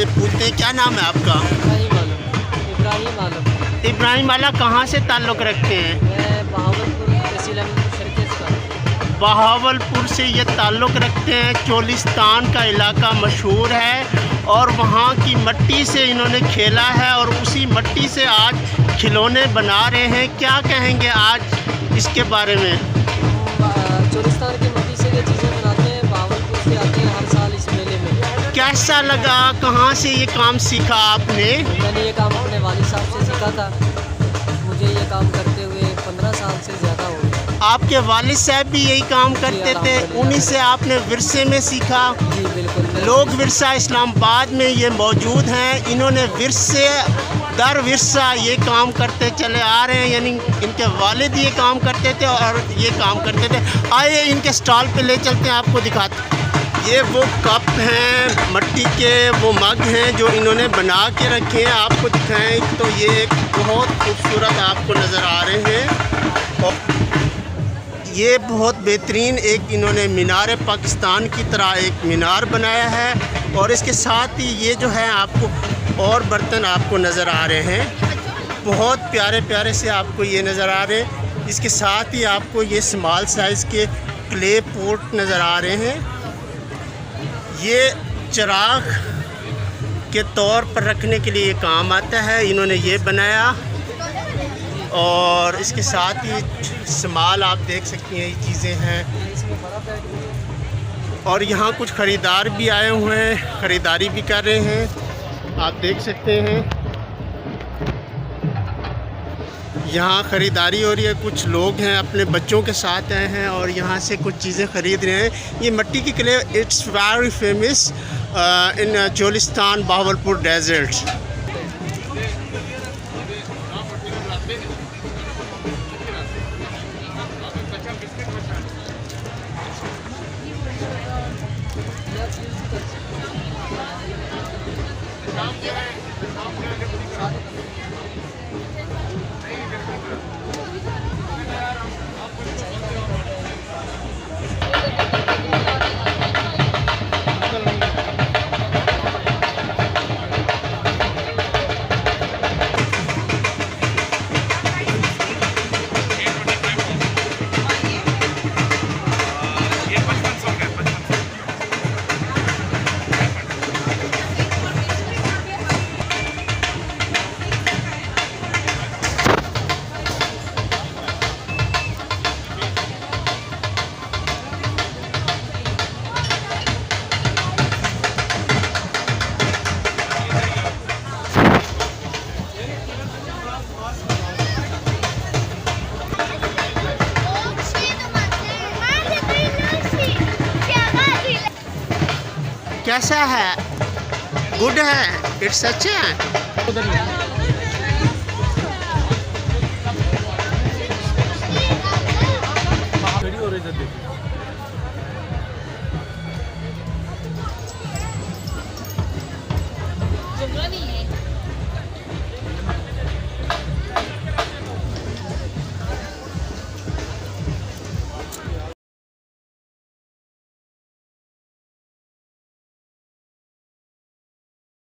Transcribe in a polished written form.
आपसे पूछते हैं, क्या नाम है आपका? इब्राहिम आलम। इब्राहिम आला, कहाँ से ताल्लुक़ रखते हैं? मैं बहावलपुर तहसील शरकेस का। बहावलपुर से ये ताल्लुक़ रखते हैं। चोलिस्तान का इलाका मशहूर है और वहाँ की मिट्टी से इन्होंने खेला है और उसी मिट्टी से आज खिलौने बना रहे हैं। क्या कहेंगे आज इसके बारे में? चोलिस्तान की मिट्टी से ये चीज़ें बनाते हैं, बहावलपुर से आते हैं हर साल इस मेले में। कैसा लगा? कहाँ से ये काम सीखा आपने? मैंने ये काम अपने वालिद साहब से सीखा था। मुझे ये काम करते हुए 15 साल से ज़्यादा हो गया। आपके वालिद साहब भी यही काम करते थे, उन्हीं से आपने विरसे में सीखा? जी बिल्कुल। लोक विरसा इस्लामाबाद में ये मौजूद हैं। इन्होंने विरसे दर विरसा ये काम करते चले आ रहे हैं, यानी इनके वालिद ये काम करते थे और ये काम करते थे। आइए इनके स्टॉल पे ले चलते हैं, आपको दिखाते हैं। ये वो कप हैं मिट्टी के, वो मग हैं जो इन्होंने बना के रखे हैं। आपको दिखाएं तो ये एक बहुत खूबसूरत आपको नज़र आ रहे हैं और ये बहुत बेहतरीन एक इन्होंने मीनार पाकिस्तान की तरह एक मीनार बनाया है। और इसके साथ ही ये जो है आपको और बर्तन आपको नज़र आ रहे हैं, बहुत प्यारे प्यारे से आपको ये नज़र आ रहे हैं। इसके साथ ही आपको ये स्मॉल साइज़ के क्ले पॉट नज़र आ रहे हैं। ये चिराग के तौर पर रखने के लिए काम आता है, इन्होंने ये बनाया। और इसके साथ ही स्मॉल आप देख सकती हैं ये चीज़ें हैं। और यहाँ कुछ ख़रीदार भी आए हुए हैं, ख़रीदारी भी कर रहे हैं, आप देख सकते हैं। यहाँ ख़रीदारी हो रही है, कुछ लोग हैं अपने बच्चों के साथ आए हैं और यहाँ से कुछ चीज़ें ख़रीद रहे हैं। ये मिट्टी की clay, it's very famous in Cholistan Bahawalpur desert. कैसा है? गुड है? इट्स अच्छे हैं?